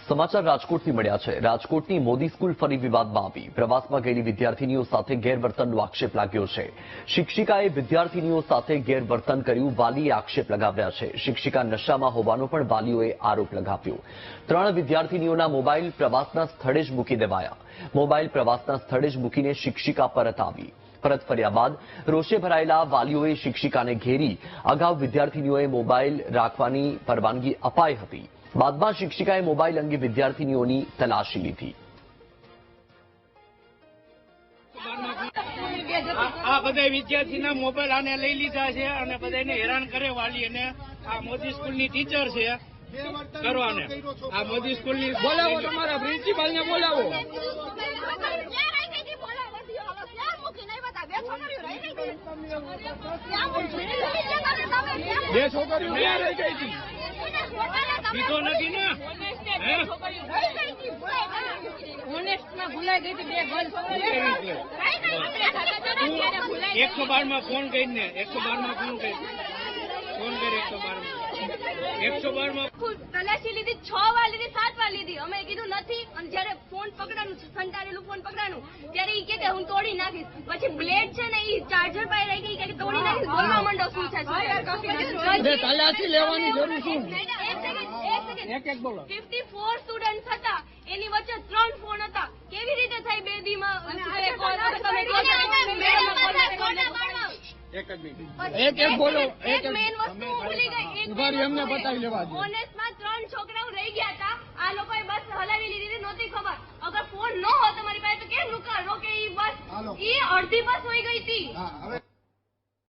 સમાચાર રાજકોટથી મળ્યા છે। રાજકોટની મોદી સ્કૂલ ફરી વિવાદમાં આવી। પ્રવાસમાં ગયેલી વિદ્યાર્થીનીઓ સાથે ગેરવર્તનનો આક્ષેપ લાગ્યો છે। શિક્ષિકાએ વિદ્યાર્થીનીઓ સાથે ગેરવર્તન કર્યું, વાલીએ આક્ષેપ લગાવ્યા છે। શિક્ષિકા નશામાં હોવાનો પણ વાલીઓએ આરોપ લગાવ્યો। 3 વિદ્યાર્થીનીઓના મોબાઈલ પ્રવાસના સ્થળે જ મૂકી દેવાયા। મોબાઈલ પ્રવાસના સ્થળે જ મૂકીને શિક્ષિકા પરત આવી। પરત ફર્યા બાદ રોષે ભરાયેલા વાલીઓએ શિક્ષિકાને ઘેરી। અગાઉ વિદ્યાર્થીનીઓએ મોબાઈલ રાખવાની પરવાનગી અપાઈ હતી। બાદમાં શિક્ષિકાએ મોબાઈલ અંગે વિદ્યાર્થીનીઓની તલાશી લીધી। આ બધા વિદ્યાર્થીના મોબાઈલ આને લઈ લીધા છે અને બધાને હેરાન કરે વાલી અને આ મોદી સ્કૂલની ટીચર છે કરવાને। આ મોદી સ્કૂલની બોલાવો, તમારા પ્રિન્સિપાલને બોલાવો। બે છોકરીઓ ક્યાં રહી ગઈ હતી? બીજો નથી ને? ઓનેસ્ટમાં ભૂલાઈ ગઈ હતી બે ગર્લ 112 માં ફોન કરીને 112 માં ફોન કરી 112 માં તલાશી લીધી, 6 વાર લીધી, 7 વાર લીધી। અમે કીધું નથી, અને જયારે ફોન પકડાનું સંતાડેલું ફોન પકડાનું ત્યારે ઈ કે હું તોડી નાખીશ। પછી બ્લેડ છે ને ઈ ચાર્જર પાસે રહી ગઈ કે તોડી નાખીશ। બોલવા માંડો શું છે તલાશી લેવાની જરૂર શું? એક બોલો। 54 સ્ટુડન્ટ હતા, એની વચ્ચે 3 ફોન હતા। કેવી રીતે થાય બે દીમાં? એક બોલો। એક મેઇન વસ્તુ ભૂલી ગઈ, એમને બતાવી લેવા દો। ઓનેસ્ટમાં 3 છોકરાઓ રહી ગયા હતા। આ લોકોએ બસ હલાવી લીધી, નહોતી ખબર। અગર ફોન ન હોત તમારી પાસે તો કેમ રોકે ઈ બસ? ઈ અડધી બસ હોઈ ગઈ હતી।